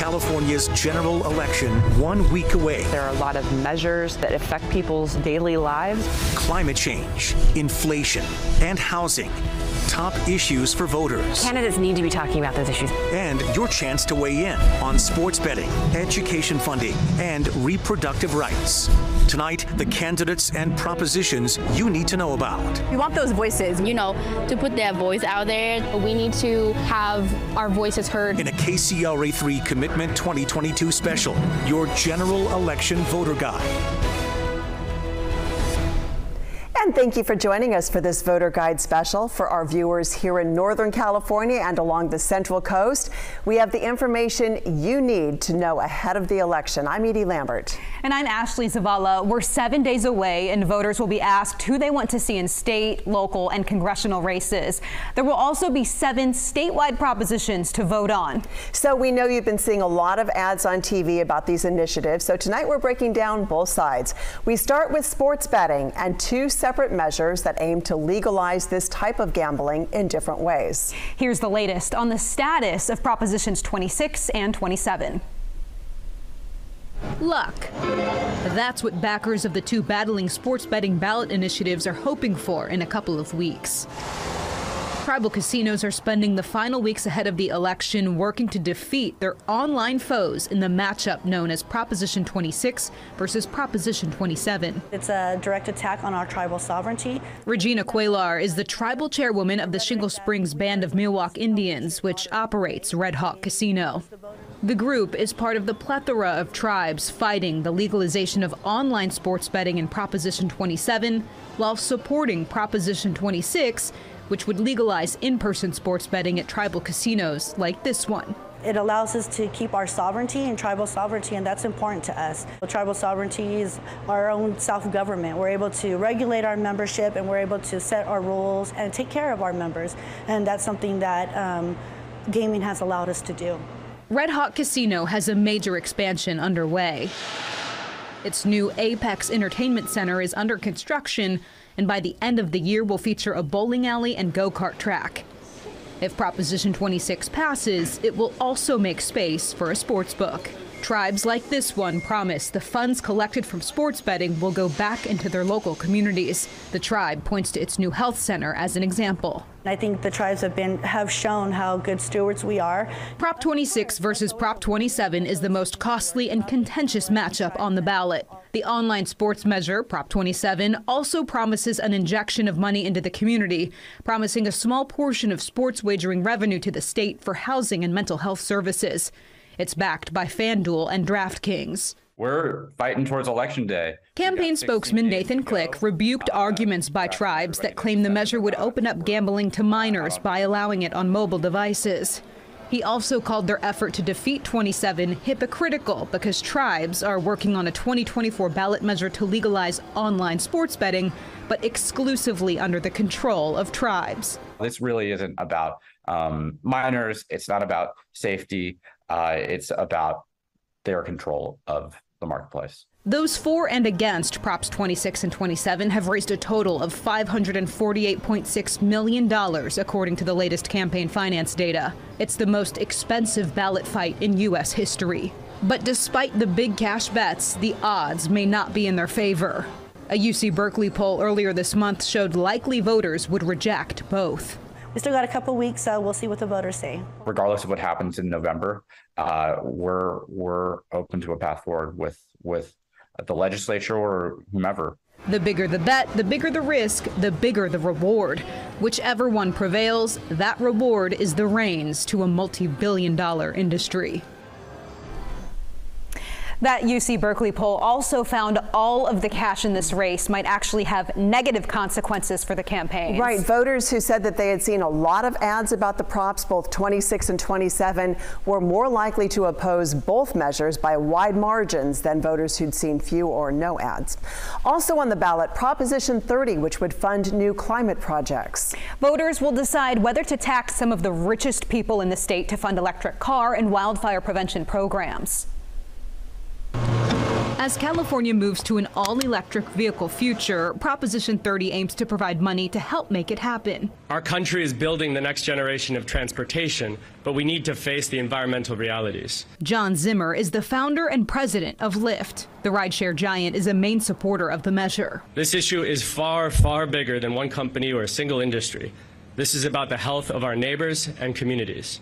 California's general election 1 week away. There are a lot of measures that affect people's daily lives. Climate change, inflation, and housing. Top issues for voters. Candidates need to be talking about those issues. And your chance to weigh in on sports betting, education funding, and reproductive rights. Tonight, the candidates and propositions you need to know about. We want those voices, to put their voice out there. We need to have our voices heard. In a KCRA3 Commitment 2022 special, your general election voter guide. And thank you for joining us for this voter guide special. For our viewers here in Northern California and along the Central Coast, we have the information you need to know ahead of the election. I'm Edie Lambert. And I'm Ashley Zavala. We're 7 days away, and voters will be asked who they want to see in state, local, and congressional races. There will also be 7 statewide propositions to vote on. So we know you've been seeing a lot of ads on TV about these initiatives. So tonight we're breaking down both sides. We start with sports betting and 2 separate measures that aim to legalize this type of gambling in different ways. Here's the latest on the status of Propositions 26 and 27. Luck. That's what backers of the 2 battling sports betting ballot initiatives are hoping for in a couple of weeks. Tribal casinos are spending the final weeks ahead of the election working to defeat their online foes in the matchup known as Proposition 26 versus Proposition 27. It's a direct attack on our tribal sovereignty. Regina Cuellar is the tribal chairwoman of the Shingle Springs Band of Miwok Indians, which operates Red Hawk Casino. The group is part of the plethora of tribes fighting the legalization of online sports betting in Proposition 27 while supporting Proposition 26, which would legalize in-person sports betting at tribal casinos like this one. It allows us to keep our sovereignty and tribal sovereignty, and that's important to us. Tribal sovereignty is our own self-government. We're able to regulate our membership, and we're able to set our rules and take care of our members, and that's something that gaming has allowed us to do. Red Hawk Casino has a major expansion underway. Its new Apex Entertainment Center is under construction, and by the end of the year will feature a bowling alley and go-kart track. If Proposition 26 passes, it will also make space for a sports book. Tribes like this one promise the funds collected from sports betting will go back into their local communities. The tribe points to its new health center as an example. I think the tribes have shown how good stewards we are. Prop 26 versus Prop 27 is the most costly and contentious matchup on the ballot. The online sports measure, Prop 27, also promises an injection of money into the community, promising a small portion of sports wagering revenue to the state for housing and mental health services. It's backed by FanDuel and DraftKings. We're fighting towards Election Day. Campaign spokesman Nathan Click rebuked arguments by tribes that claim the measure would open up gambling to minors by allowing it on mobile devices. He also called their effort to defeat 27 hypocritical because tribes are working on a 2024 ballot measure to legalize online sports betting, but exclusively under the control of tribes. This really isn't about minors. It's not about safety. It's about their control of the marketplace. Those for and against Props 26 and 27 have raised a total of $548.6 million, according to the latest campaign finance data. It's the most expensive ballot fight in U.S. history. But despite the big cash bets, the odds may not be in their favor. A UC Berkeley poll earlier this month showed likely voters would reject both. We still got a couple weeks, so we'll see what the voters say. Regardless of what happens in November, we're open to a path forward with the legislature or whomever. The bigger the bet, the bigger the risk, the bigger the reward. Whichever one prevails, that reward is the reins to a multi-billion-dollar industry. That UC Berkeley poll also found all of the cash in this race might actually have negative consequences for the campaigns. Right. Voters who said that they had seen a lot of ads about the props, both 26 and 27, were more likely to oppose both measures by wide margins than voters who'd seen few or no ads. Also on the ballot, Proposition 30, which would fund new climate projects. Voters will decide whether to tax some of the richest people in the state to fund electric car and wildfire prevention programs. As California moves to an all-electric vehicle future, Proposition 30 aims to provide money to help make it happen. Our country is building the next generation of transportation, but we need to face the environmental realities. John Zimmer is the founder and president of Lyft. The rideshare giant is a main supporter of the measure. This issue is far, far bigger than one company or a single industry. This is about the health of our neighbors and communities.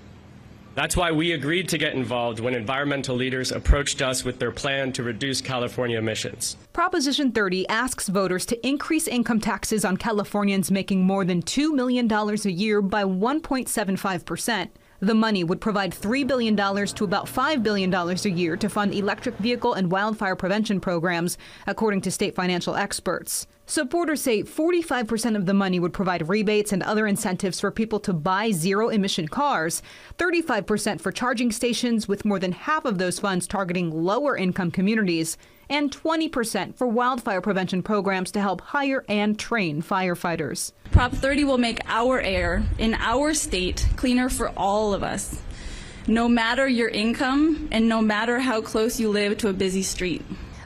That's why we agreed to get involved when environmental leaders approached us with their plan to reduce California emissions. Proposition 30 asks voters to increase income taxes on Californians making more than $2 million a year by 1.75%. The money would provide $3 billion to about $5 billion a year to fund electric vehicle and wildfire prevention programs, according to state financial experts. Supporters say 45% of the money would provide rebates and other incentives for people to buy zero-emission cars, 35% for charging stations, with more than half of those funds targeting lower-income communities, and 20% for wildfire prevention programs to help hire and train firefighters. Prop 30 will make our air in our state cleaner for all of us, no matter your income and no matter how close you live to a busy street.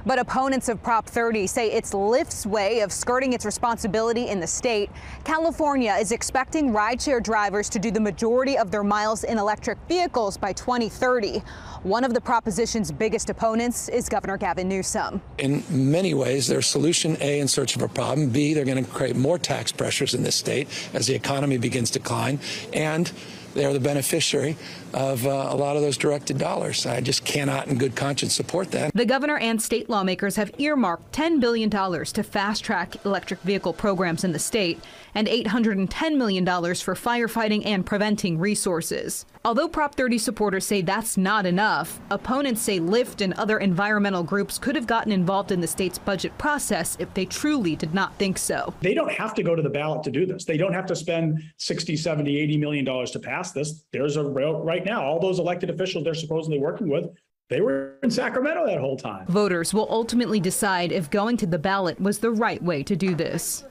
But opponents of Prop 30 say it's Lyft's way of skirting its responsibility in the state. California is expecting rideshare drivers to do the majority of their miles in electric vehicles by 2030. One of the proposition's biggest opponents is Governor Gavin Newsom. In many ways, they're solution A in search of a problem. B, they're going to create more tax pressures in this state as the economy begins to decline. And they're the beneficiary of a lot of those directed dollars. I just cannot in good conscience support that. The governor and state lawmakers have earmarked $10 billion to fast-track electric vehicle programs in the state and $810 million for firefighting and preventing resources. Although Prop 30 supporters say that's not enough, opponents say Lyft and other environmental groups could have gotten involved in the state's budget process if they truly did not think so. They don't have to go to the ballot to do this. They don't have to spend $60, $70, $80 million to pass this. There's a right now, all those elected officials they're supposedly working with, they were in Sacramento that whole time. Voters will ultimately decide if going to the ballot was the right way to do this.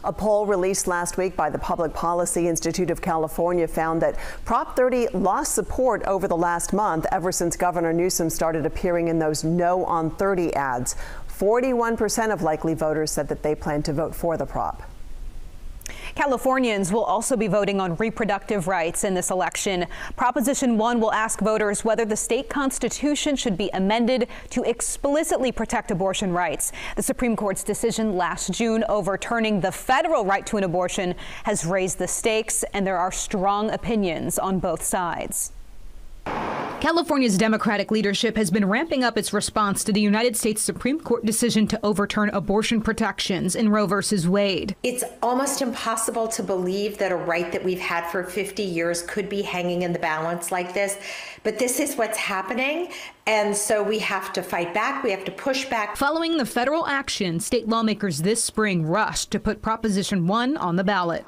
A poll released last week by the Public Policy Institute of California found that Prop 30 lost support over the last month ever since Governor Newsom started appearing in those No on 30 ads. 41% of likely voters said that they plan to vote for the prop. Californians will also be voting on reproductive rights in this election. Proposition 1 will ask voters whether the state constitution should be amended to explicitly protect abortion rights. The Supreme Court's decision last June overturning the federal right to an abortion has raised the stakes, and there are strong opinions on both sides. California's Democratic leadership has been ramping up its response to the United States Supreme Court decision to overturn abortion protections in Roe v. Wade. It's almost impossible to believe that a right that we've had for 50 years could be hanging in the balance like this. But this is what's happening. And so we have to fight back. We have to push back. Following the federal action, state lawmakers this spring rushed to put Proposition 1 on the ballot.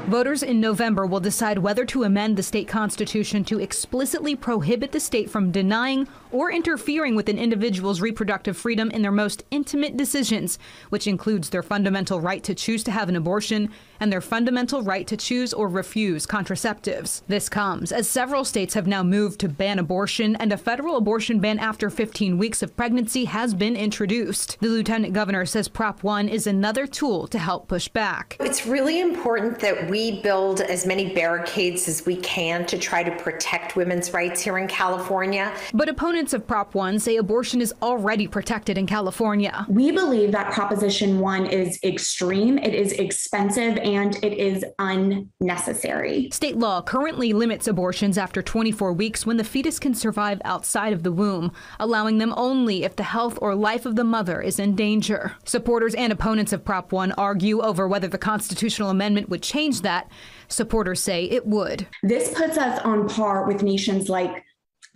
Voters in November will decide whether to amend the state constitution to explicitly prohibit the state from denying or interfering with an individual's reproductive freedom in their most intimate decisions, which includes their fundamental right to choose to have an abortion and their fundamental right to choose or refuse contraceptives. This comes as several states have now moved to ban abortion, and a federal abortion ban after 15 weeks of pregnancy has been introduced. The lieutenant governor says Prop 1 is another tool to help push back. It's really important that we build as many barricades as we can to try to protect women's rights here in California. But opponents of Prop 1 say abortion is already protected in California. We believe that Proposition 1 is extreme, it is expensive, and it is unnecessary. State law currently limits abortions after 24 weeks when the fetus can survive outside of the womb, allowing them only if the health or life of the mother is in danger. Supporters and opponents of Prop 1 argue over whether the constitutional amendment would change that. Supporters say it would. This puts us on par with nations like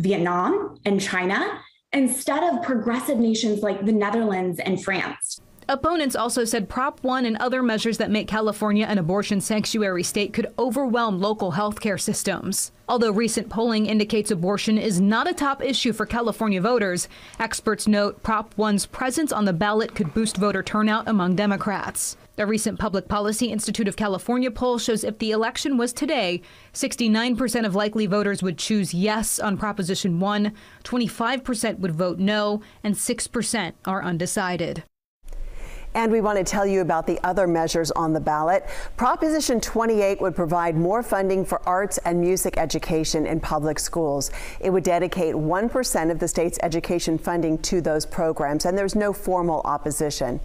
Vietnam and China, instead of progressive nations like the Netherlands and France. Opponents also said Prop 1 and other measures that make California an abortion sanctuary state could overwhelm local health care systems. Although recent polling indicates abortion is not a top issue for California voters, experts note Prop 1's presence on the ballot could boost voter turnout among Democrats. A recent Public Policy Institute of California poll shows if the election was today, 69% of likely voters would choose yes on Proposition 1, 25% would vote no, and 6% are undecided. And we want to tell you about the other measures on the ballot. Proposition 28 would provide more funding for arts and music education in public schools. It would dedicate 1% of the state's education funding to those programs, and there's no formal opposition.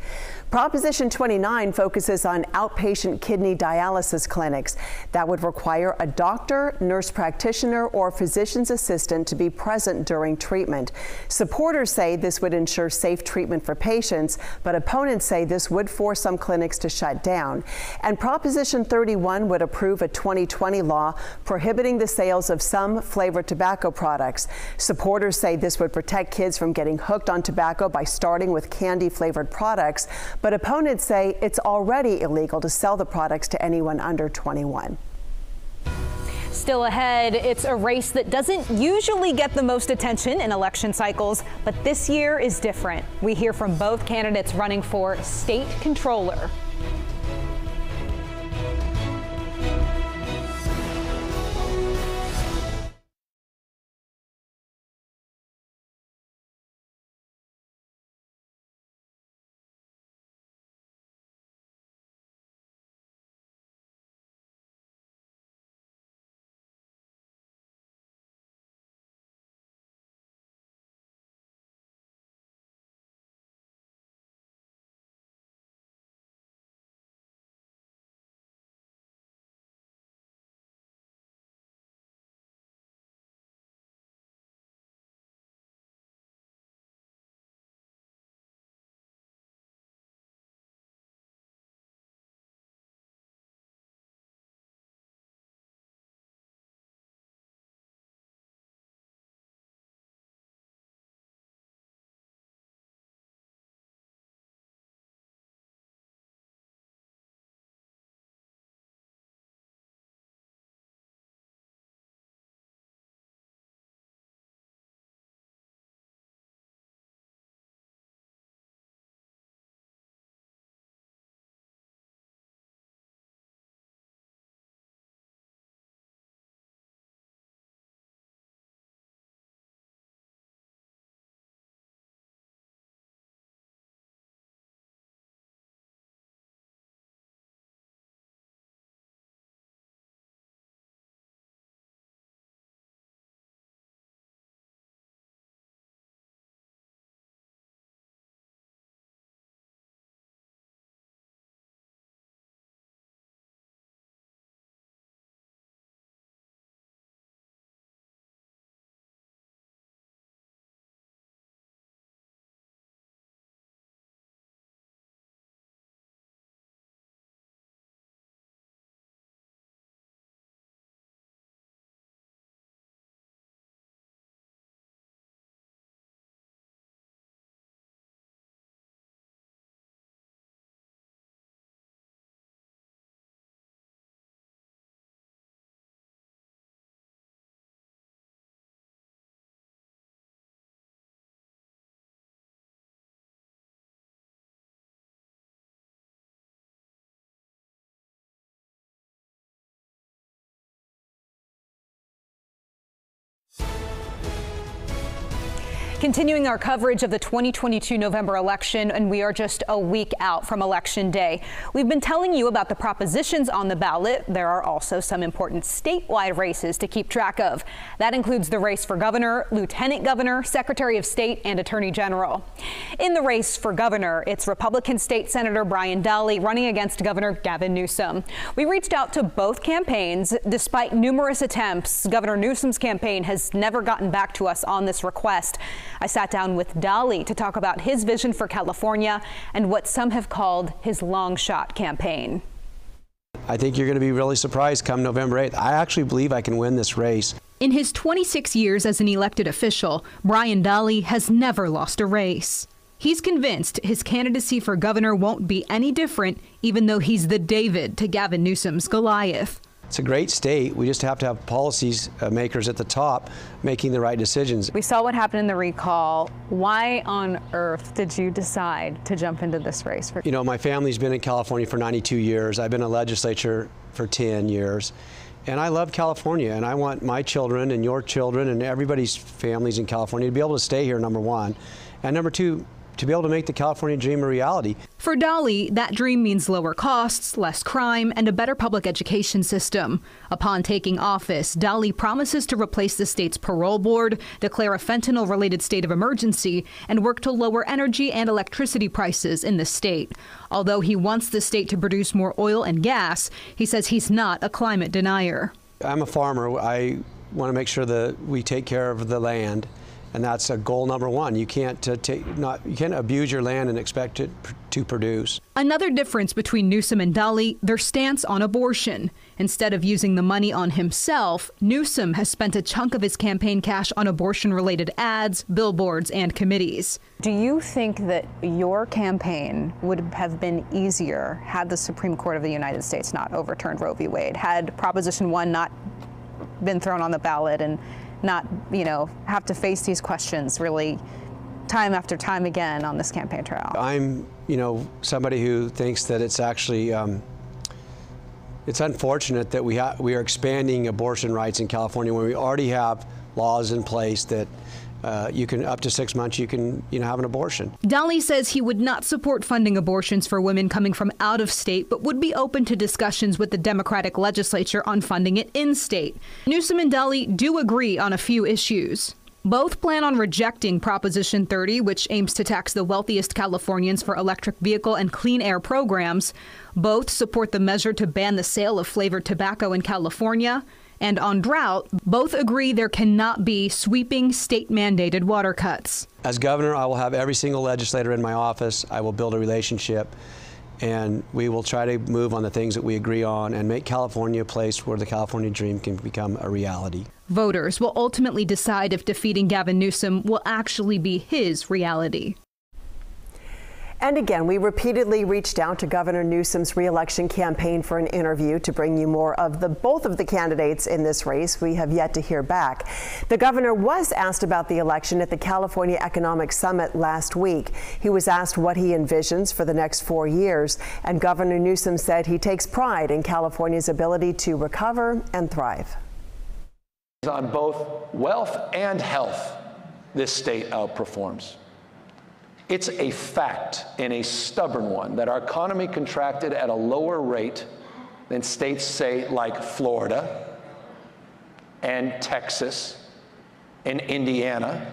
Proposition 29 focuses on outpatient kidney dialysis clinics. That would require a doctor, nurse practitioner, or physician's assistant to be present during treatment. Supporters say this would ensure safe treatment for patients, but opponents say this would force some clinics to shut down. And Proposition 31 would approve a 2020 law prohibiting the sales of some flavored tobacco products. Supporters say this would protect kids from getting hooked on tobacco by starting with candy-flavored products, but opponents say it's already illegal to sell the products to anyone under 21. Still ahead, it's a race that doesn't usually get the most attention in election cycles, but this year is different. We hear from both candidates running for state controller. Continuing our coverage of the 2022 November election, and we are just a week out from Election Day. We've been telling you about the propositions on the ballot. There are also some important statewide races to keep track of. That includes the race for governor, lieutenant governor, secretary of state, and attorney general. In the race for governor, it's Republican State Senator Brian Dahle running against Governor Gavin Newsom. We reached out to both campaigns. Despite numerous attempts, Governor Newsom's campaign has never gotten back to us on this request. I sat down with Dahle to talk about his vision for California and what some have called his long shot campaign. I think you're going to be really surprised come November 8th. I actually believe I can win this race. In his 26 years as an elected official, Brian Dahle has never lost a race. He's convinced his candidacy for governor won't be any different, even though he's the David to Gavin Newsom's Goliath. It's a great state. We just have to have policies makers at the top making the right decisions. We saw what happened in the recall. Why on earth did you decide to jump into this race? You know, my family's been in California for 92 years. I've been in legislature for 10 years. And I love California, and I want my children and your children and everybody's families in California to be able to stay here, number one. And number two, to be able to make the California dream a reality. For Dolly, that dream means lower costs, less crime, and a better public education system. Upon taking office, Dolly promises to replace the state's parole board, declare a fentanyl-related state of emergency, and work to lower energy and electricity prices in the state. Although he wants the state to produce more oil and gas, he says he's not a climate denier. I'm a farmer. I want to make sure that we take care of the land. And that's a goal number one. You can't you can't abuse your land and expect it to produce. Another difference between Newsom and Dolly, their stance on abortion. Instead of using the money on himself, Newsom has spent a chunk of his campaign cash on abortion-related ads, billboards, and committees. Do you think that your campaign would have been easier had the Supreme Court of the United States not overturned Roe v. Wade, had Proposition 1 not been thrown on the ballot and not, have to face these questions really time after time again on this campaign trail? I'm, somebody who thinks that it's actually, it's unfortunate that we are expanding abortion rights in California when we already have laws in place that you can, up to 6 months, you can, have an abortion. Dolly says he would not support funding abortions for women coming from out of state, but would be open to discussions with the Democratic legislature on funding it in state. Newsom and Dolly do agree on a few issues. Both plan on rejecting Proposition 30, which aims to tax the wealthiest Californians for electric vehicle and clean air programs. Both support the measure to ban the sale of flavored tobacco in California. And on drought, both agree there cannot be sweeping state-mandated water cuts. As governor, I will have every single legislator in my office. I will build a relationship, and we will try to move on the things that we agree on and make California a place where the California dream can become a reality. Voters will ultimately decide if defeating Gavin Newsom will actually be his reality. And again, we repeatedly reached out to Governor Newsom's re-election campaign for an interview to bring you more of both of the candidates in this race. We have yet to hear back. The governor was asked about the election at the California Economic Summit last week. He was asked what he envisions for the next 4 years, and Governor Newsom said he takes pride in California's ability to recover and thrive. On both wealth and health, this state outperforms. It's a fact, and a stubborn one, that our economy contracted at a lower rate than states, say, like Florida and Texas and Indiana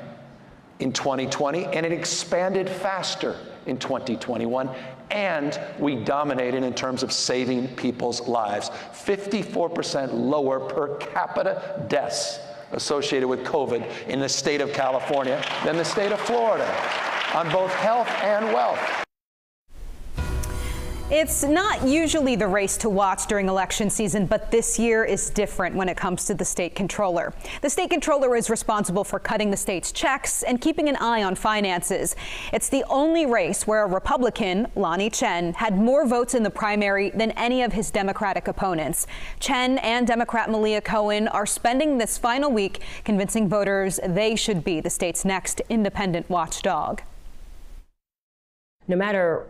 in 2020, and it expanded faster in 2021, and we dominated in terms of saving people's lives. 54% lower per capita deaths associated with COVID in the state of California than the state of Florida, on both health and wealth. It's not usually the race to watch during election season, but this year is different when it comes to the state controller. The state controller is responsible for cutting the state's checks and keeping an eye on finances. It's the only race where a Republican, Lanhee Chen, had more votes in the primary than any of his Democratic opponents. Chen and Democrat Malia Cohen are spending this final week convincing voters they should be the state's next independent watchdog. No matter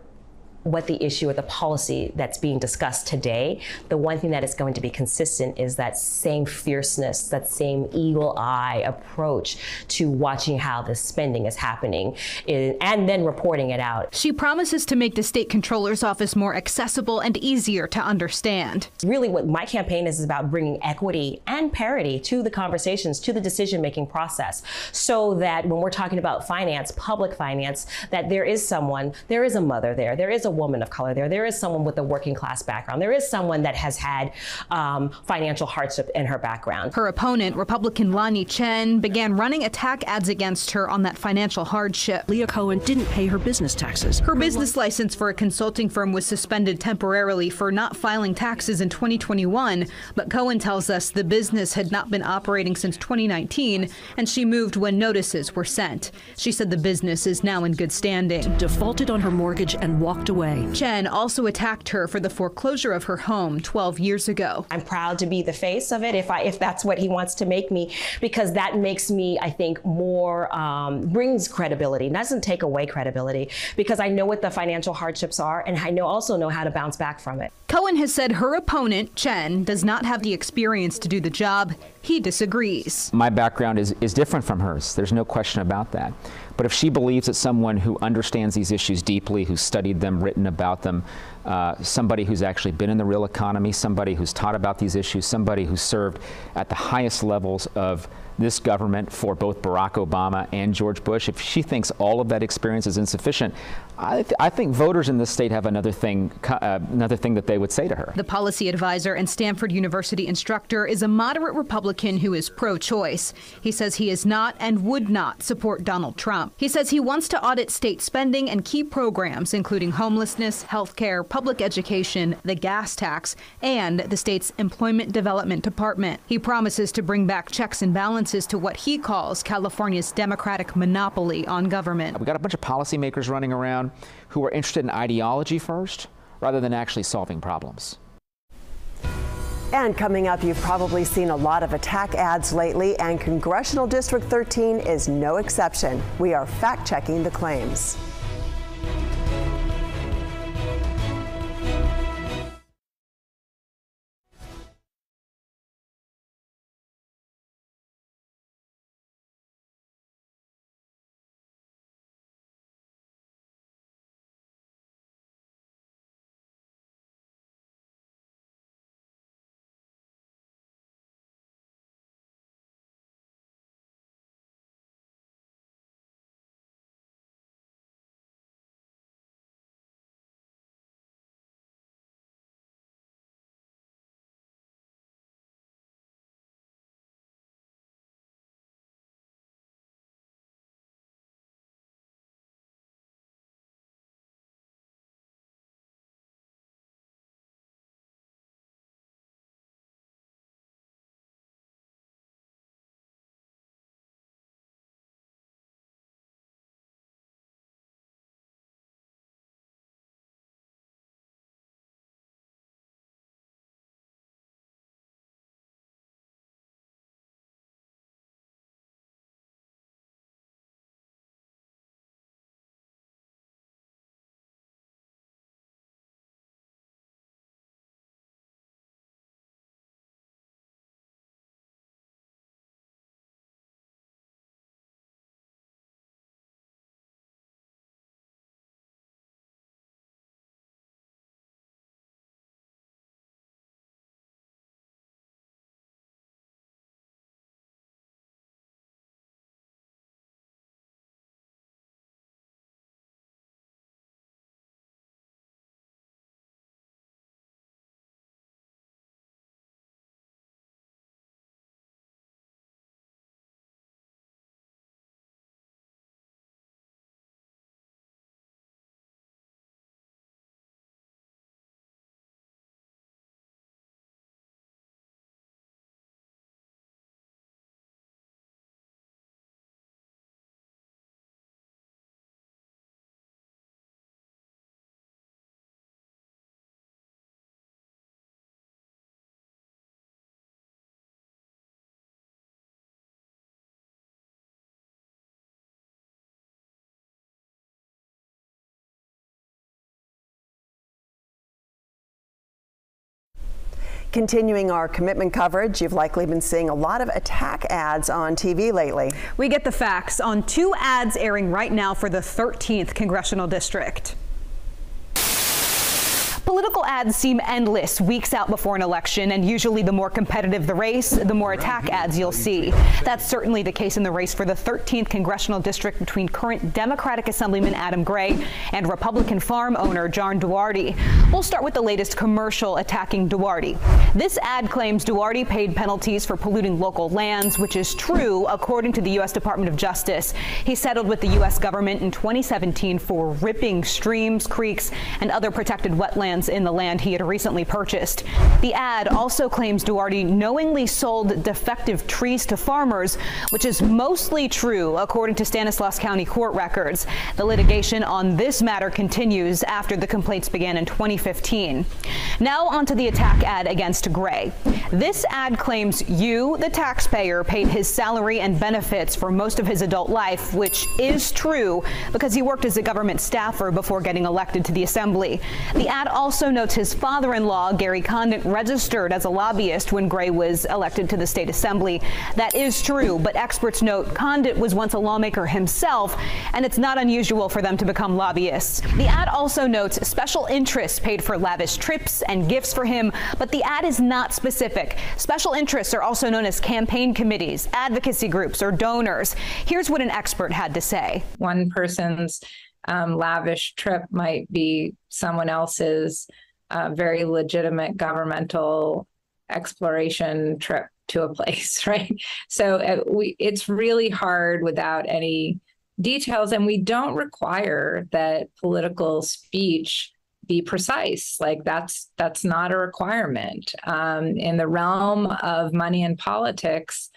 what the issue or the policy that's being discussed today, the one thing that is going to be consistent is that same fierceness, that same eagle eye approach to watching how the spending is happening and then reporting it out. She promises to make the state controller's office more accessible and easier to understand. Really what my campaign is about bringing equity and parity to the conversations, to the decision-making process, so that when we're talking about finance, public finance, that there is someone, there is a mother there is a woman of color there. There is someone with a working class background. There is someone that has had financial hardship in her background. Her opponent, Republican Lanhee Chen, began running attack ads against her on that financial hardship. Leah Cohen didn't pay her business taxes. Her business license for a consulting firm was suspended temporarily for not filing taxes in 2021, but Cohen tells us the business had not been operating since 2019, and she moved when notices were sent. She said the business is now in good standing. Defaulted on her mortgage and walked away. Chen also attacked her for the foreclosure of her home 12 years ago. I'm proud to be the face of it if that's what he wants to make me, because that makes me, I think, more, brings credibility, doesn't take away credibility, because I know what the financial hardships are, and I also know how to bounce back from it. Cohen has said her opponent, Chen, does not have the experience to do the job. He disagrees. My background is different from hers. There's no question about that. But if she believes that someone who understands these issues deeply, who's studied them, written about them, somebody who's actually been in the real economy, somebody who's taught about these issues, somebody who's served at the highest levels of this government for both Barack Obama and George Bush, if she thinks all of that experience is insufficient, I think voters in this state have another thing that they would say to her. The policy advisor and Stanford University instructor is a moderate Republican who is pro-choice. He says he is not and would not support Donald Trump. He says he wants to audit state spending and key programs, including homelessness, health care, public education, the gas tax, and the state's employment development department. He promises to bring back checks and balances to what he calls California's Democratic monopoly on government. We got a bunch of policymakers running around who are interested in ideology first, rather than actually solving problems. And coming up, you've probably seen a lot of attack ads lately, and Congressional District 13 is no exception. We are fact-checking the claims. Continuing our commitment coverage, you've likely been seeing a lot of attack ads on TV lately. We get the facts on 2 ads airing right now for the 13th Congressional District. Political ads seem endless weeks out before an election, and usually the more competitive the race, the more attack ads you'll see. That's certainly the case in the race for the 13th congressional district between current Democratic Assemblyman Adam Gray and Republican farm owner John Duarte. We'll start with the latest commercial attacking Duarte. This ad claims Duarte paid penalties for polluting local lands, which is true according to the U.S. Department of Justice. He settled with the U.S. government in 2017 for ripping streams, creeks, and other protected wetlands in the land he had recently purchased. The ad also claims Duarte knowingly sold defective trees to farmers, which is mostly true according to Stanislaus County court records. The litigation on this matter continues after the complaints began in 2015. Now onto the attack ad against Gray. This ad claims you, the taxpayer, paid his salary and benefits for most of his adult life, which is true because he worked as a government staffer before getting elected to the assembly. The ad also notes his father-in-law, Gary Condit, registered as a lobbyist when Gray was elected to the state assembly. That is true, but experts note Condit was once a lawmaker himself, and it's not unusual for them to become lobbyists. The ad also notes special interests paid for lavish trips and gifts for him, but the ad is not specific. Special interests are also known as campaign committees, advocacy groups, or donors. Here's what an expert had to say. One person's lavish trip might be someone else's very legitimate governmental exploration trip to a place, right? So it's really hard without any details, and we don't require that political speech be precise. Like that's not a requirement. In the realm of money and politics,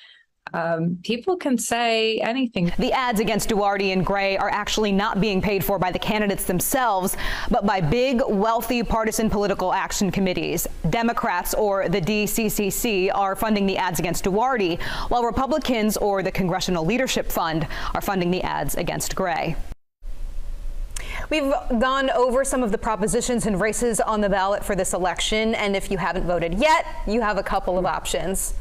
people can say anything. The ads against Duarte and Gray are actually not being paid for by the candidates themselves, but by big, wealthy partisan political action committees. Democrats, or the DCCC, are funding the ads against Duarte, while Republicans, or the Congressional Leadership Fund, are funding the ads against Gray. We've gone over some of the propositions and races on the ballot for this election, and if you haven't voted yet, you have a couple of options.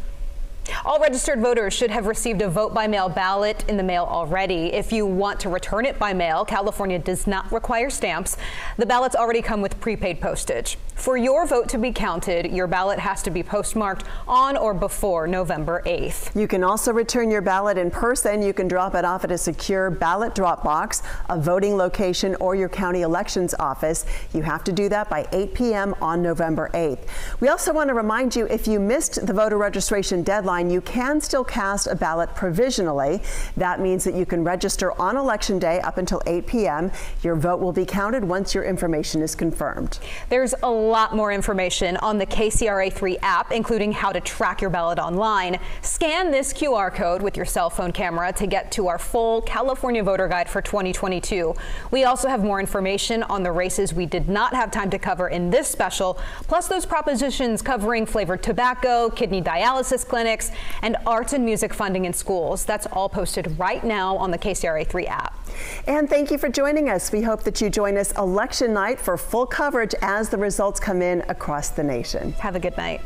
All registered voters should have received a vote-by-mail ballot in the mail already. If you want to return it by mail, California does not require stamps. The ballots already come with prepaid postage. For your vote to be counted, your ballot has to be postmarked on or before November 8th. You can also return your ballot in person. You can drop it off at a secure ballot drop box, a voting location, or your county elections office. You have to do that by 8 p.m. on November 8th. We also want to remind you, if you missed the voter registration deadline, you can still cast a ballot provisionally. That means that you can register on Election Day up until 8 p.m. Your vote will be counted once your information is confirmed. There's a lot more information on the KCRA3 app, including how to track your ballot online. Scan this QR code with your cell phone camera to get to our full California voter guide for 2022. We also have more information on the races we did not have time to cover in this special, plus those propositions covering flavored tobacco, kidney dialysis clinics, and arts and music funding in schools. That's all posted right now on the KCRA3 app. And thank you for joining us. We hope that you join us election night for full coverage as the results come in across the nation. Have a good night.